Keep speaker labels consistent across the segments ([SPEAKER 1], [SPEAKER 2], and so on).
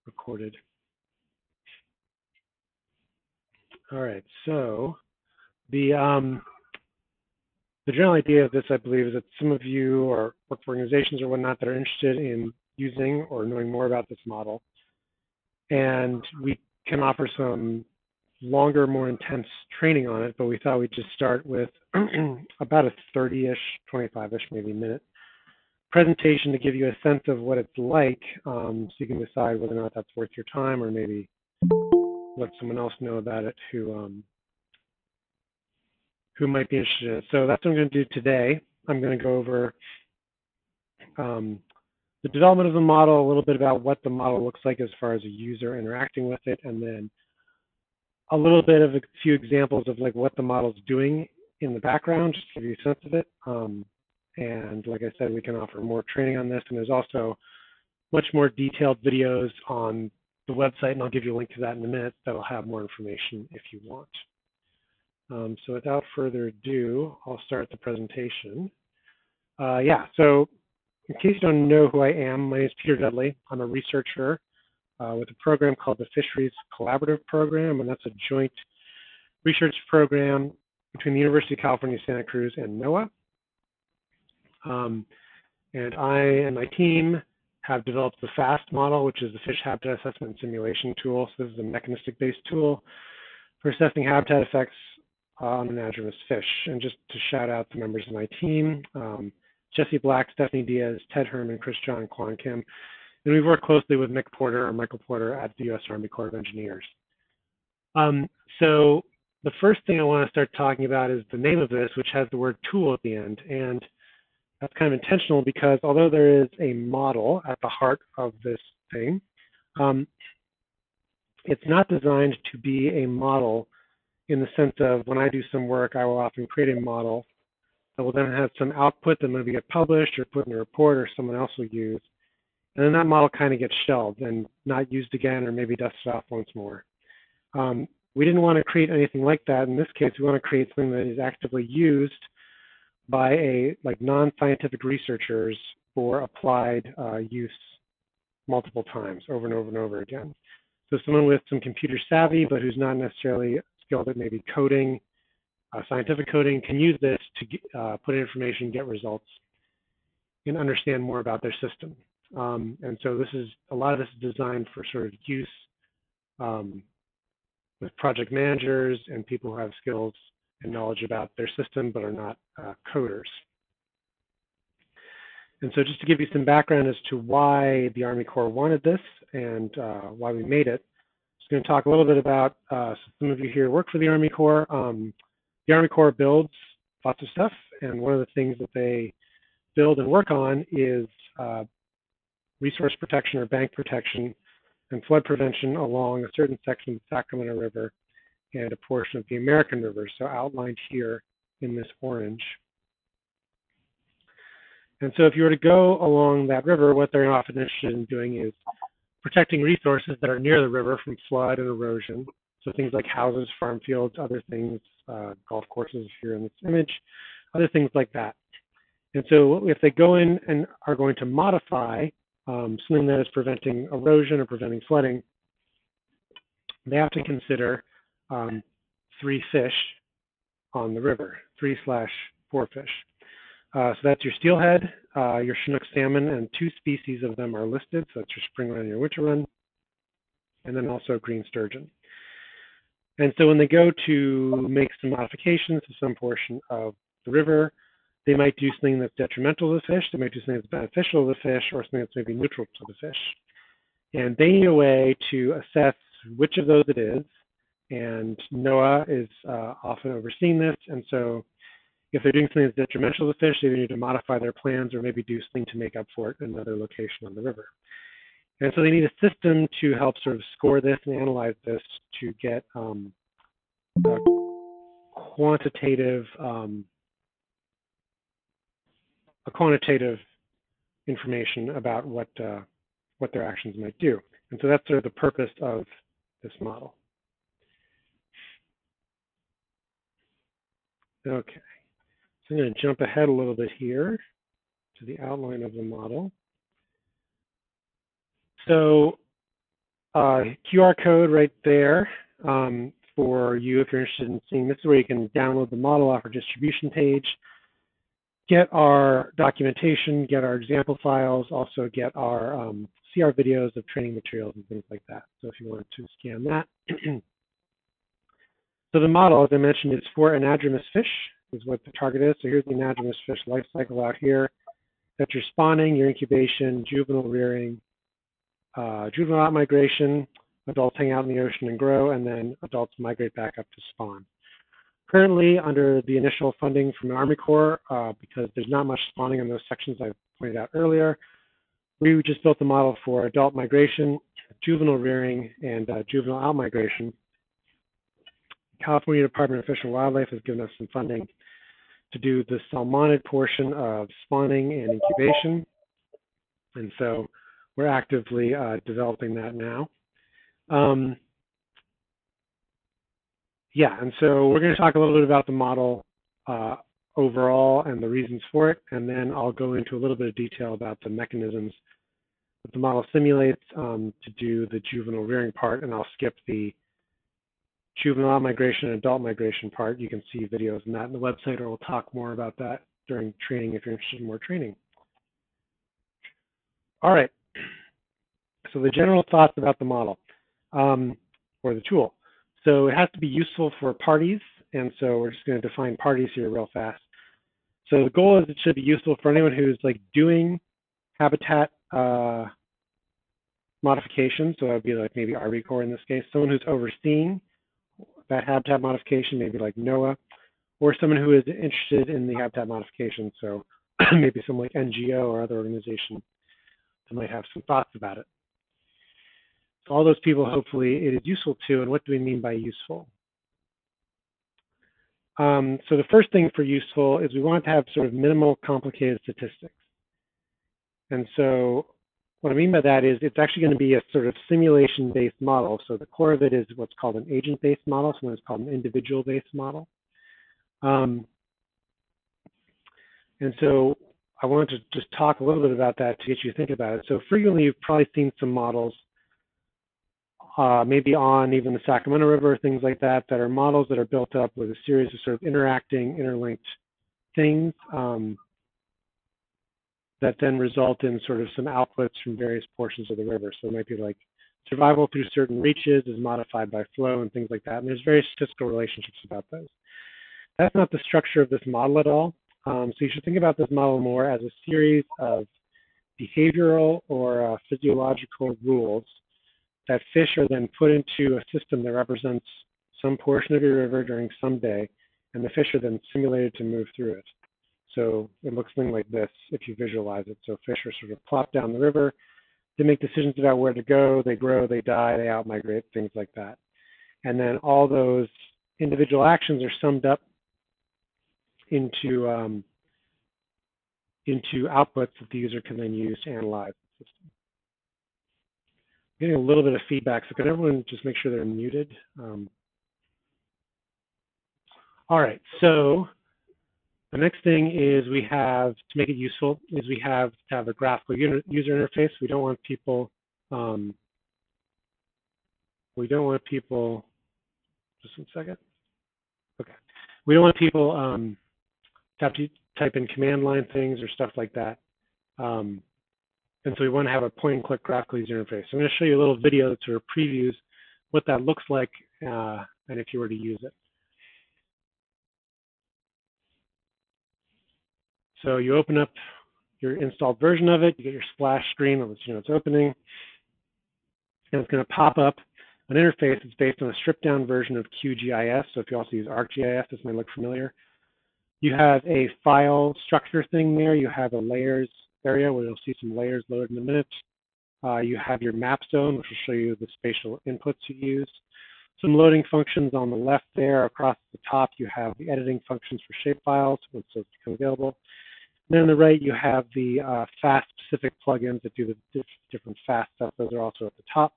[SPEAKER 1] recorded. All right, so the general idea of this, I believe, is that some of you or work for organizations or whatnot that are interested in using or knowing more about this model. And we can offer some longer, more intense training on it, but we thought we'd just start with about a 30-ish, 25-ish, maybe minute presentation to give you a sense of what it's like, so you can decide whether or not that's worth your time, or maybe let someone else know about it who might be interested in it. So that's what I'm going to do today. I'm going to go over the development of the model, a little bit about what the model looks like as far as a user interacting with it, and then a little bit of a few examples of like what the model's doing in the background, just to give you a sense of it. And like I said, we can offer more training on this, and there's also much more detailed videos on the website, and I'll give you a link to that in a minute that will have more information if you want. So without further ado, I'll start the presentation. So in case you don't know who I am, my name is Peter Dudley. I'm a researcher with a program called the Fisheries Collaborative Program, and that's a joint research program between the University of California, Santa Cruz and NOAA. And I and my team have developed the FHAST model, which is the Fish Habitat Assessment and Simulation tool. So this is a mechanistic-based tool for assessing habitat effects on anadromous fish. And just to shout out the members of my team, Jesse Black, Stephanie Diaz, Ted Herman, Chris John, Quan Kim. And we've worked closely with Michael Porter at the U.S. Army Corps of Engineers. So the first thing I want to start talking about is the name of this, which has the word tool at the end. And that's kind of intentional because although there is a model at the heart of this thing, it's not designed to be a model in the sense of when I do some work, I will often create a model that will then have some output that maybe get published or put in a report or someone else will use. And then that model kind of gets shelved and not used again, or maybe dusted off once more. We didn't want to create anything like that. In this case, we want to create something that is actively used by non-scientific researchers for applied use multiple times over and over and over again. So someone with some computer savvy, but who's not necessarily skilled at maybe coding, scientific coding, can use this to put in information, get results, and understand more about their system. And so a lot of this is designed for sort of use with project managers and people who have skills and knowledge about their system but are not coders. And so just to give you some background as to why the Army Corps wanted this and why we made it, I'm just going to talk a little bit about, some of you here work for the Army Corps. The Army Corps builds lots of stuff, and one of the things that they build and work on is resource protection or bank protection and flood prevention along a certain section of the Sacramento River and a portion of the American River, so outlined here in this orange. And so if you were to go along that river, what they're often interested in doing is protecting resources that are near the river from flood and erosion. So things like houses, farm fields, other things, golf courses here in this image, other things like that. And so if they go in and are going to modify something that is preventing erosion or preventing flooding, they have to consider 3 fish on the river, 3/4 fish. So that's your steelhead, your Chinook salmon, and 2 species of them are listed. So that's your spring run and your winter run, and then also green sturgeon. And so when they go to make some modifications to some portion of the river, they might do something that's detrimental to the fish, they might do something that's beneficial to the fish, or something that's maybe neutral to the fish. And they need a way to assess which of those it is, and NOAA is often overseeing this. And so if they're doing something that's detrimental to the fish, they need to modify their plans or maybe do something to make up for it in another location on the river. And so they need a system to help sort of score this and analyze this to get quantitative information about what their actions might do. And so that's sort of the purpose of this model. Okay, so I'm going to jump ahead a little bit here to the outline of the model. So QR code right there for you if you're interested in seeing. This is where you can download the model off our distribution page, get our documentation, get our example files, also get our see our videos of training materials and things like that. So if you want to scan that. So the model, as I mentioned, is for anadromous fish, is what the target is. So here's the anadromous fish life cycle out here. That's your spawning, your incubation, juvenile rearing, juvenile out migration, adults hang out in the ocean and grow, and then adults migrate back up to spawn. Currently, under the initial funding from the Army Corps, because there's not much spawning in those sections I pointed out earlier, we just built the model for adult migration, juvenile rearing, and juvenile out migration. California Department of Fish and Wildlife has given us some funding to do the salmonid portion of spawning and incubation. And so we're actively developing that now. Yeah, and so we're going to talk a little bit about the model overall and the reasons for it, and then I'll go into a little bit of detail about the mechanisms that the model simulates to do the juvenile rearing part, and I'll skip the juvenile migration and adult migration part. You can see videos on that on the website, or we'll talk more about that during training if you're interested in more training. All right, so the general thoughts about the model or the tool. So it has to be useful for parties, and so we're just going to define parties here real fast. So the goal is it should be useful for anyone who's like doing habitat modification, so that would be like maybe Army Corps in this case, someone who's overseeing that habitat modification, maybe like NOAA, or someone who is interested in the habitat modification, so maybe some like NGO or other organization that might have some thoughts about it. So all those people, hopefully, it is useful to, and what do we mean by useful? So the first thing for useful is we want to have sort of minimal complicated statistics. And so what I mean by that is it's actually going to be a sort of simulation-based model. So the core of it is what's called an agent-based model, sometimes called an individual-based model. And so I wanted to just talk a little bit about that to get you to think about it. So frequently you've probably seen some models, maybe on even the Sacramento River, things like that, that are models that are built up with a series of sort of interacting, interlinked things that then result in sort of some outputs from various portions of the river. So it might be like survival through certain reaches is modified by flow and things like that. And there's various statistical relationships about those. That's not the structure of this model at all. So you should think about this model more as a series of behavioral or physiological rules that fish are then put into a system that represents some portion of your river during some day, and the fish are then simulated to move through it. So it looks something like this if you visualize it. So fish are sort of plopped down the river, they make decisions about where to go, they grow, they die, they out-migrate, things like that. And then all those individual actions are summed up into outputs that the user can then use to analyze the system. Getting a little bit of feedback, so can everyone just make sure they're muted? All right, so the next thing is we have, to make it useful, is we have to have a graphical user interface. We don't want people, just one second. Okay, we don't want people to have to type in command line things or stuff like that. And so we want to have a point and click graphical user interface. So I'm going to show you a little video that sort of previews what that looks like and if you were to use it. So you open up your installed version of it, you get your splash screen that lets you know it's opening, and it's going to pop up an interface that's based on a stripped down version of QGIS. So if you also use ArcGIS, this might look familiar. You have a file structure thing there. You have a layers area where you'll see some layers loaded in a minute. You have your map zone, which will show you the spatial inputs you use. Some loading functions on the left there. Across the top, you have the editing functions for shapefiles once those become available. And then on the right, you have the FHAST-specific plugins that do the different FHAST stuff. Those are also at the top.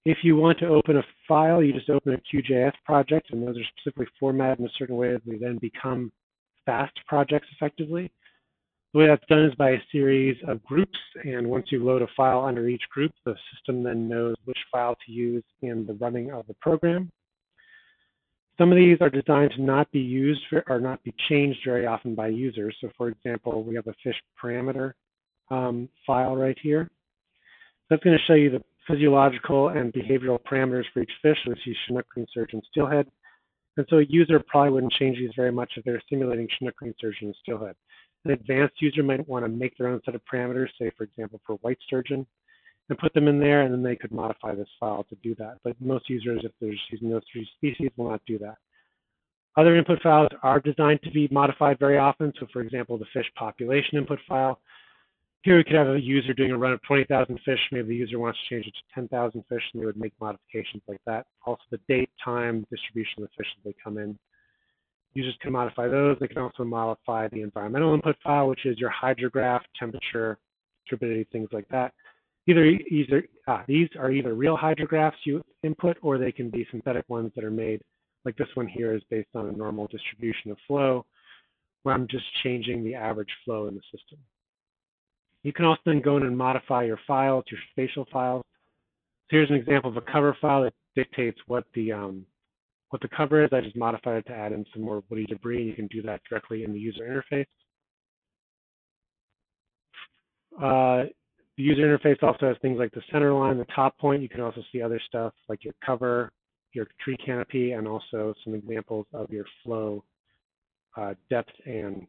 [SPEAKER 1] If you want to open a file, you just open a QGIS project, and those are specifically formatted in a certain way that they then become FAST projects effectively. The way that's done is by a series of groups, and once you load a file under each group, the system then knows which file to use in the running of the program. Some of these are designed to not be used or not be changed very often by users. So for example, we have a fish parameter file right here. That's going to show you the physiological and behavioral parameters for each fish. So we see Chinook green sturgeon, steelhead. And so a user probably wouldn't change these very much if they're simulating Chinook green sturgeon and steelhead. An advanced user might want to make their own set of parameters, say for example for white sturgeon, and put them in there, and then they could modify this file to do that. But most users, if they're just using those three species, will not do that. Other input files are designed to be modified very often. So for example, the fish population input file. Here we could have a user doing a run of 20,000 fish. Maybe the user wants to change it to 10,000 fish, and they would make modifications like that. Also the date, time, distribution of the fish as they come in. Users can modify those. They can also modify the environmental input file, which is your hydrograph, temperature, turbidity, things like that. These are either real hydrographs you input, or they can be synthetic ones that are made, like this one here is based on a normal distribution of flow, where I'm just changing the average flow in the system. You can also then go in and modify your files, your spatial files. So here's an example of a cover file that dictates what the cover is. I just modified it to add in some more woody debris. You can do that directly in the user interface. The user interface also has things like the center line, the top point. You can also see other stuff like your cover, your tree canopy, and also some examples of your flow depth and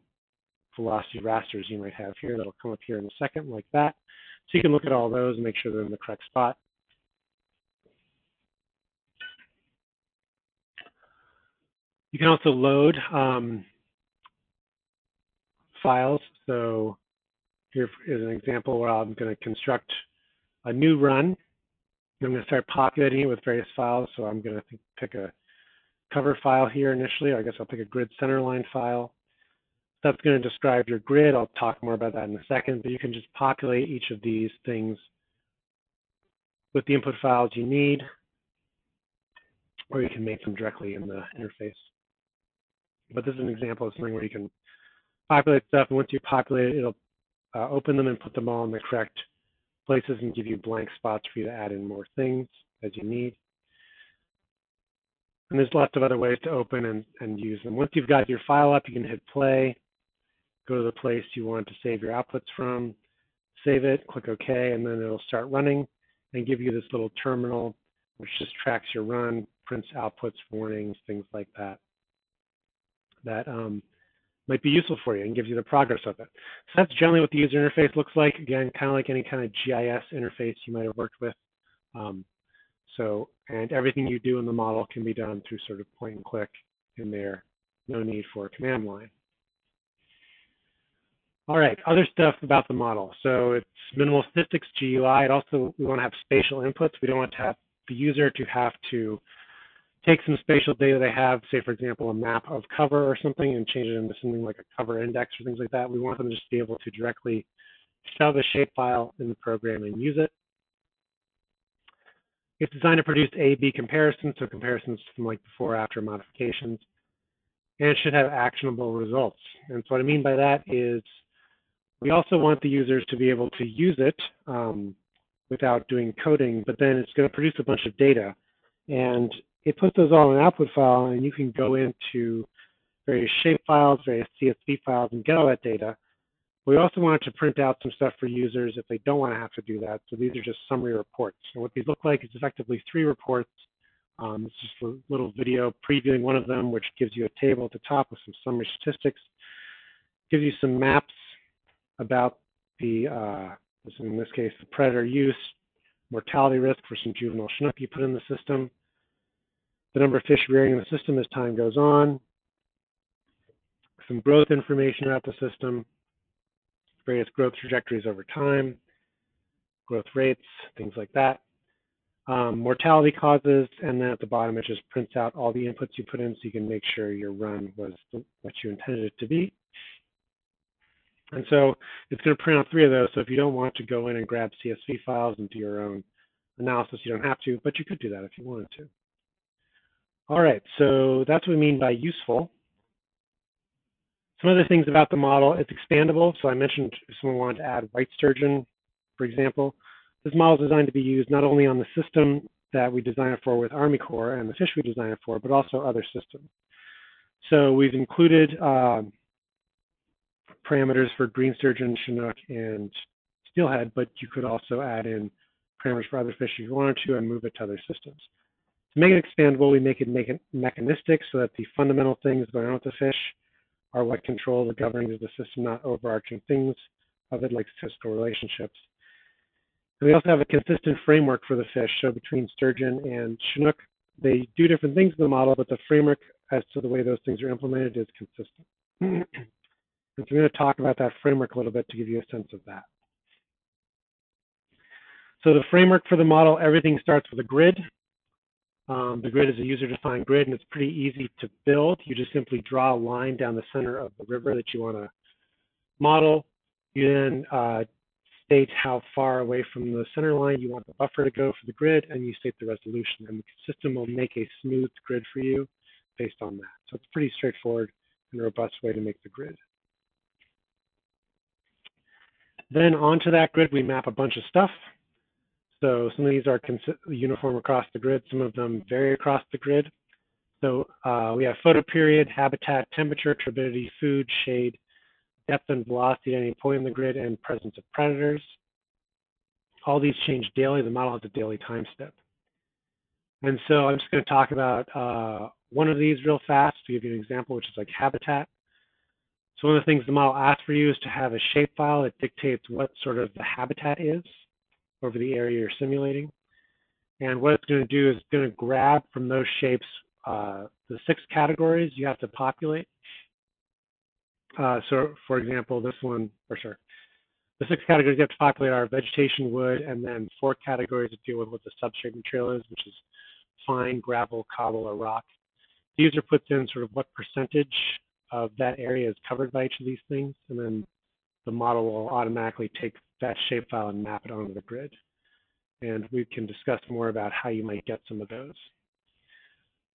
[SPEAKER 1] velocity rasters you might have here. That'll come up here in a second like that. So you can look at all those and make sure they're in the correct spot. You can also load files. So here is an example where I'm going to construct a new run. I'm going to start populating it with various files. So I'm going to pick a cover file here initially. I guess I'll pick a grid centerline file. That's going to describe your grid. I'll talk more about that in a second, but you can just populate each of these things with the input files you need, or you can make them directly in the interface. But this is an example of something where you can populate stuff, and once you populate it, it'll open them and put them all in the correct places and give you blank spots for you to add in more things as you need. And there's lots of other ways to open and use them. Once you've got your file up, you can hit play, go to the place you want to save your outputs from, save it, click OK, and then it'll start running and give you this little terminal which just tracks your run, prints outputs, warnings, things like that. That might be useful for you and gives you the progress of it. So that's generally what the user interface looks like. Again, kind of like any kind of GIS interface you might have worked with. And everything you do in the model can be done through sort of point and click in there. No need for a command line. All right, other stuff about the model. So it's minimal statistics, GUI. We want to have spatial inputs. We don't want to have the user to have to take some spatial data they have, say, for example, a map of cover or something, and change it into something like a cover index or things like that. We want them to just be able to directly shove a shapefile in the program and use it. It's designed to produce A/B comparisons, so comparisons from like before, after modifications, and it should have actionable results. And so what I mean by that is we also want the users to be able to use it without doing coding, but then it's going to produce a bunch of data. And it puts those all in an output file, and you can go into various shape files, various CSV files, and get all that data. We also want to print out some stuff for users if they don't want to have to do that. So these are just summary reports. And what these look like is effectively 3 reports. It's just a little video previewing one of them, which gives you a table at the top with some summary statistics, gives you some maps about the, in this case, the predator use, mortality risk for some juvenile Chinook you put in the system, the number of fish rearing in the system as time goes on, some growth information about the system, various growth trajectories over time, growth rates, things like that, mortality causes, and then at the bottom it just prints out all the inputs you put in so you can make sure your run was what you intended it to be. And so it's going to print out 3 of those, so if you don't want to go in and grab CSV files and do your own analysis, you don't have to, but you could do that if you wanted to. All right, so that's what we mean by useful. Some other things about the model, it's expandable. So I mentioned if someone wanted to add white sturgeon, for example, this model is designed to be used not only on the system that we design it for with Army Corps and the fish we design it for, but also other systems. So we've included parameters for green sturgeon, Chinook, and steelhead, but you could also add in parameters for other fish if you wanted to and move it to other systems. To make it expandable, we make it mechanistic so that the fundamental things going on with the fish are what control the governing of the system, not overarching things of it like statistical relationships. And we also have a consistent framework for the fish. So between sturgeon and Chinook, they do different things in the model, but the framework as to the way those things are implemented is consistent. And so I'm going to talk about that framework a little bit to give you a sense of that. So the framework for the model, everything starts with a grid. The grid is a user-defined grid, and it's pretty easy to build. You just simply draw a line down the center of the river that you want to model. You then state how far away from the center line you want the buffer to go for the grid, and you state the resolution. And the system will make a smooth grid for you based on that. So it's a pretty straightforward and robust way to make the grid. Then onto that grid, we map a bunch of stuff. So some of these are uniform across the grid. Some of them vary across the grid. So we have photo period, habitat, temperature, turbidity, food, shade, depth and velocity at any point in the grid, and presence of predators. All these change daily. The model has a daily time step. And so I'm just going to talk about one of these real fast to give you an example, which is like habitat. So one of the things the model asks for you is to have a shapefile that dictates what sort of the habitat is over the area you're simulating. And what it's going to do is it's going to grab from those shapes the 6 categories you have to populate. So for example, this one, or sorry, the 6 categories you have to populate are vegetation, wood, and then 4 categories that deal with what the substrate material is, which is fine, gravel, cobble, or rock. The user puts in sort of what percentage of that area is covered by each of these things, and then the model will automatically take that shapefile and map it onto the grid. And we can discuss more about how you might get some of those.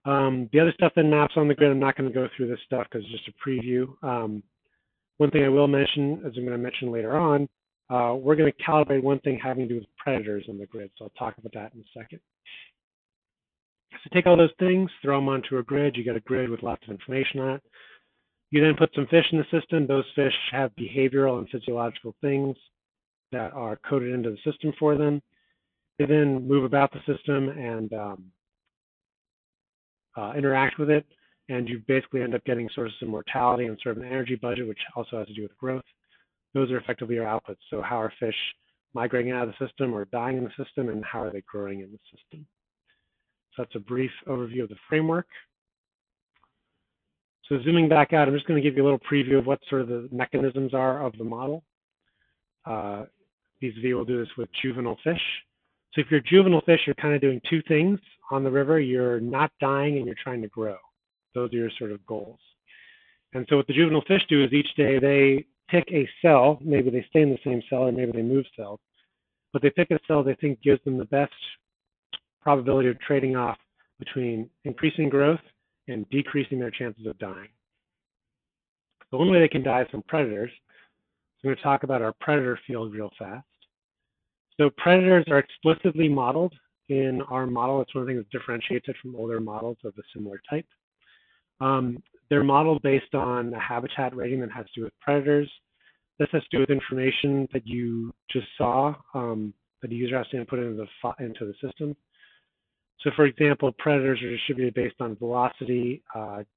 [SPEAKER 1] The other stuff that maps on the grid, I'm not going to go through this stuff because it's just a preview. One thing I will mention, as I'm going to mention later on, we're going to calibrate one thing having to do with predators on the grid. So I'll talk about that in a second. So take all those things, throw them onto a grid. You get a grid with lots of information on it. You then put some fish in the system. Those fish have behavioral and physiological things that are coded into the system for them. They then move about the system and interact with it, and you basically end up getting sources of mortality and sort of an energy budget, which also has to do with growth. Those are effectively your outputs. So how are fish migrating out of the system or dying in the system, and how are they growing in the system? So that's a brief overview of the framework. So zooming back out, I'm just going to give you a little preview of what sort of the mechanisms are of the model. Vis-a-vis, we'll do this with juvenile fish. So if you're juvenile fish, you're kind of doing 2 things on the river. You're not dying and you're trying to grow. Those are your sort of goals. And so what the juvenile fish do is each day they pick a cell. Maybe they stay in the same cell or maybe they move cells. But they pick a cell they think gives them the best probability of trading off between increasing growth and decreasing their chances of dying. The one way they can die from predators, so I'm going to talk about our predator field real fast. So predators are explicitly modeled in our model. It's one of the things that differentiates it from older models of a similar type. They're modeled based on a habitat rating that has to do with predators. This has to do with information that you just saw that the user has to input into the system. So for example, predators are distributed based on velocity,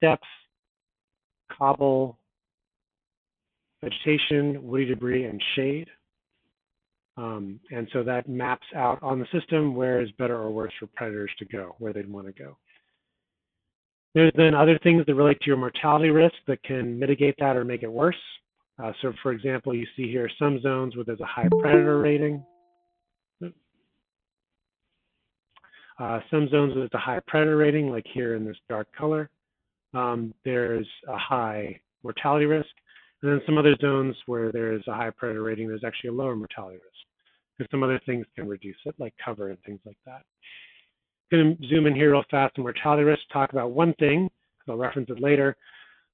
[SPEAKER 1] depth, cobble, vegetation, woody debris, and shade. And so that maps out on the system where is better or worse for predators to go, where they'd want to go. There's then other things that relate to your mortality risk that can mitigate that or make it worse. So for example, you see here some zones where there's a high predator rating. Some zones with a high predator rating, like here in this dark color, there's a high mortality risk. And then some other zones where there's a high predator rating, there's actually a lower mortality risk. Because some other things can reduce it, like cover and things like that. I'm going to zoom in here real fast on mortality risk, talk about one thing, because I'll reference it later.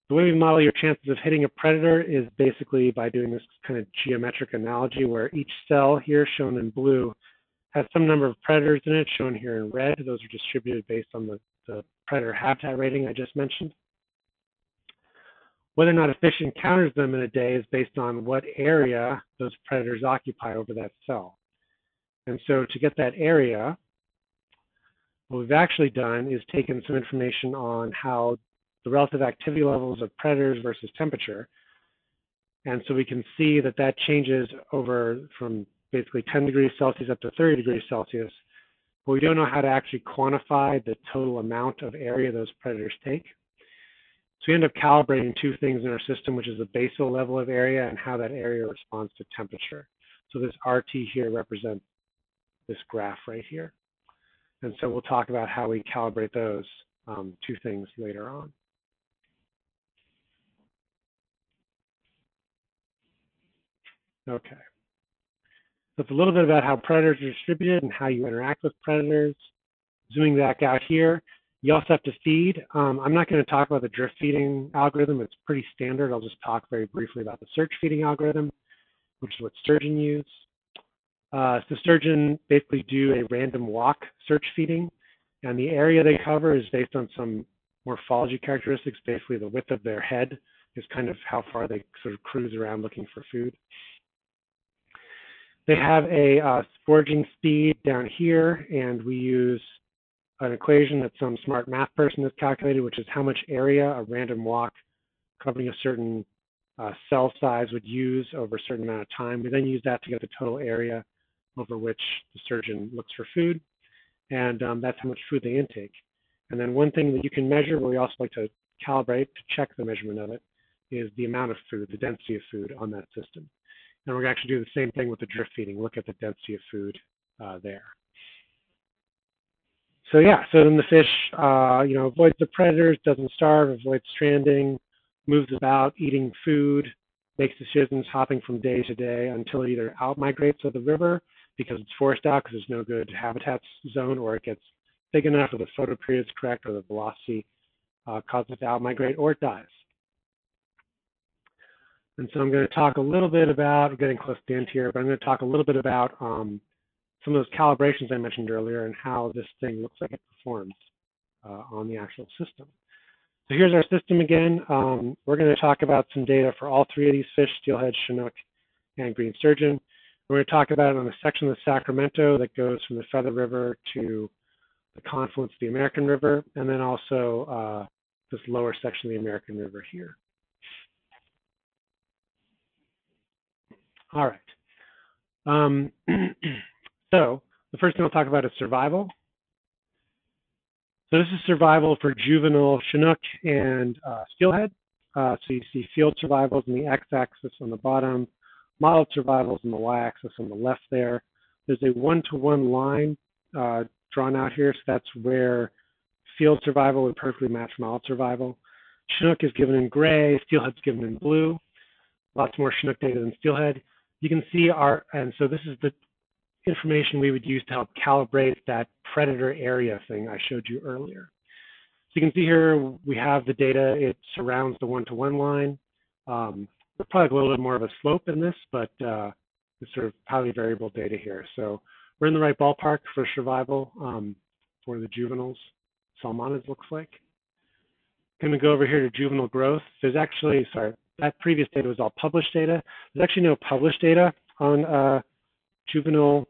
[SPEAKER 1] The way we model your chances of hitting a predator is basically by doing this kind of geometric analogy where each cell here shown in blue has some number of predators in it, shown here in red. Those are distributed based on the predator habitat rating I just mentioned. Whether or not a fish encounters them in a day is based on what area those predators occupy over that cell. And so to get that area, what we've actually done is taken some information on how the relative activity levels of predators versus temperature. And so we can see that that changes over from basically 10 degrees Celsius up to 30 degrees Celsius. But we don't know how to actually quantify the total amount of area those predators take. So we end up calibrating two things in our system, which is the basal level of area and how that area responds to temperature. So this RT here represents this graph right here. And so we'll talk about how we calibrate those two things later on. Okay. So it's a little bit about how predators are distributed and how you interact with predators. Zooming back out here, you also have to feed. I'm not going to talk about the drift feeding algorithm. It's pretty standard. I'll just talk very briefly about the search feeding algorithm, which is what sturgeon use. So sturgeon basically do a random walk search feeding, and the area they cover is based on some morphology characteristics. Basically, the width of their head is kind of how far they sort of cruise around looking for food. They have a foraging speed down here, and we use an equation that some smart math person has calculated, which is how much area a random walk covering a certain cell size would use over a certain amount of time. We then use that to get the total area over which the sturgeon looks for food, and that's how much food they intake. And then one thing that you can measure, but we also like to calibrate to check the measurement of it, is the amount of food, the density of food on that system. And we're going to actually do the same thing with the drift feeding, look at the density of food there. So yeah, so then the fish, avoids the predators, doesn't starve, avoids stranding, moves about, eating food, makes decisions, hopping from day to day until it either out-migrates to the river because it's forced out because there's no good habitat zone, or it gets big enough, or the photo period is correct, or the velocity causes it to out-migrate, or it dies. And so I'm going to talk a little bit about, we're getting close to the end here, but I'm going to talk a little bit about some of those calibrations I mentioned earlier and how this thing looks like it performs on the actual system. So here's our system again. We're going to talk about some data for all three of these fish, steelhead, chinook, and green sturgeon. We're going to talk about it on a section of the Sacramento that goes from the Feather River to the confluence of the American River, and then also this lower section of the American River here. All right. So the first thing I'll talk about is survival. So this is survival for juvenile chinook and steelhead. So you see field survivals in the x-axis on the bottom, modeled survivals in the y-axis on the left there. There's a one-to-one line drawn out here, so that's where field survival would perfectly match modeled survival. Chinook is given in gray, steelhead's given in blue. Lots more chinook data than steelhead. You can see and so this is the information we would use to help calibrate that predator area thing I showed you earlier. So you can see here we have the data. It surrounds the one-to-one line. There's probably a little bit more of a slope in this, but it's sort of highly variable data here. So we're in the right ballpark for survival for the juveniles. Salmonids looks like. I'm going to go over here to juvenile growth. There's actually, sorry, that previous data was all published data. There's actually no published data on juvenile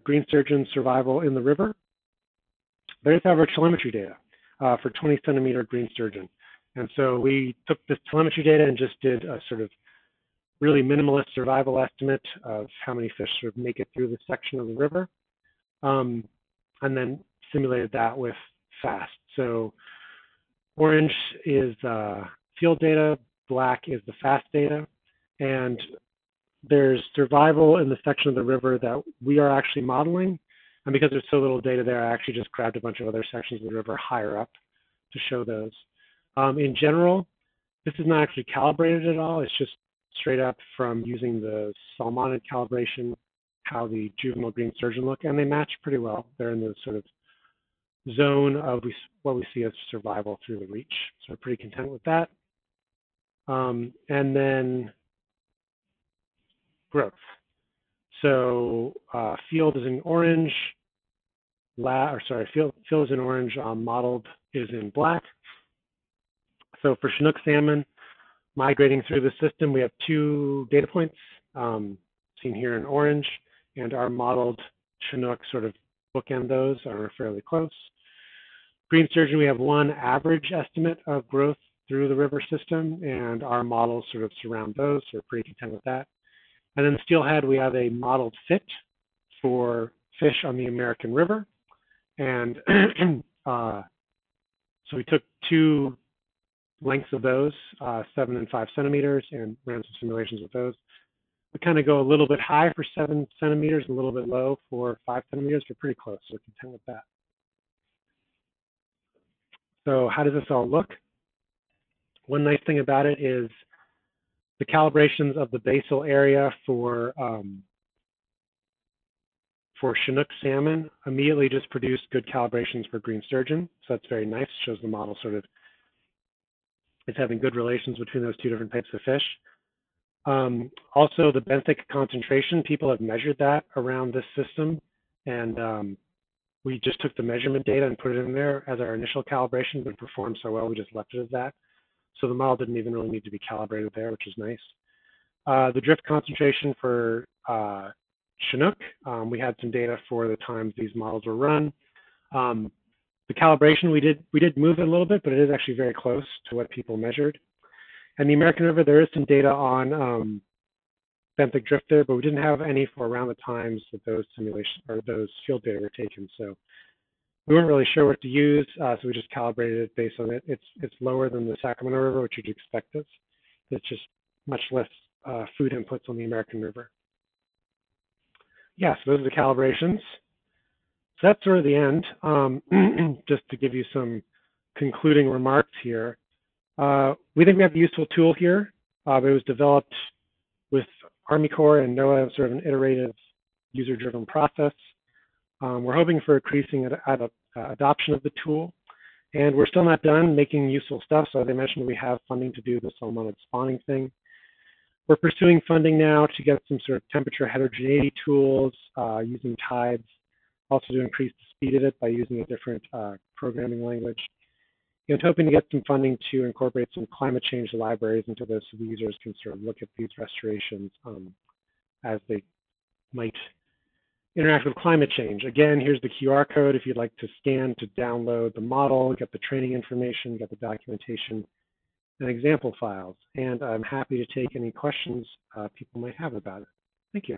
[SPEAKER 1] green sturgeon survival in the river. There is, however, telemetry data for 20-centimeter green sturgeon. And so we took this telemetry data and just did a sort of really minimalist survival estimate of how many fish sort of make it through this section of the river, and then simulated that with FHAST. So orange is field data, black is the FHAST data, and there's survival in the section of the river that we are actually modeling. And because there's so little data there, I actually just grabbed a bunch of other sections of the river higher up to show those. In general, this is not actually calibrated at all. It's just straight up from using the salmonid calibration, how the juvenile green sturgeon look, and they match pretty well. They're in the sort of zone of what we see as survival through the reach. So we're pretty content with that. And then growth. So field is in orange, field is in orange, modeled is in black. So for Chinook salmon, migrating through the system, we have 2 data points seen here in orange, and our modeled Chinook sort of bookend those, are fairly close. Green sturgeon, we have 1 average estimate of growth through the river system, and our models sort of surround those, so we're pretty content with that. And then steelhead, we have a modeled fit for fish on the American River. And so we took 2 lengths of those, 7 and 5 centimeters, and ran some simulations with those. We kind of go a little bit high for 7 centimeters, a little bit low for 5 centimeters. We're pretty close, so we're content with that. So how does this all look? One nice thing about it is the calibrations of the basal area for Chinook salmon immediately just produced good calibrations for green sturgeon. So that's very nice. Shows the model sort of is having good relations between those 2 different types of fish. Also, the benthic concentration, people have measured that around this system. And we just took the measurement data and put it in there as our initial calibration, but it performed so well, we just left it as that. So the model didn't even really need to be calibrated there, which is nice. The drift concentration for Chinook, we had some data for the times these models were run. The calibration, we did move it a little bit, but it is actually very close to what people measured. And the American River, there is some data on benthic drift there, but we didn't have any for around the times that those simulations or those field data were taken. So we weren't really sure what to use, so we just calibrated it based on it. It's lower than the Sacramento River, which you'd expect this. It's just much less food inputs on the American River. Yeah, so those are the calibrations. So that's sort of the end. Just to give you some concluding remarks here. We think we have a useful tool here. It was developed with Army Corps and NOAA, sort of an iterative user-driven process. We're hoping for increasing adoption of the tool. And we're still not done making useful stuff. So as I mentioned, we have funding to do the salmon spawning thing. We're pursuing funding now to get some sort of temperature heterogeneity tools using tides, also to increase the speed of it by using a different programming language. And hoping to get some funding to incorporate some climate change libraries into this so the users can sort of look at these restorations as they might interact with climate change. Again, here's the QR code if you'd like to scan to download the model, get the training information, get the documentation, and example files. And I'm happy to take any questions people might have about it. Thank you.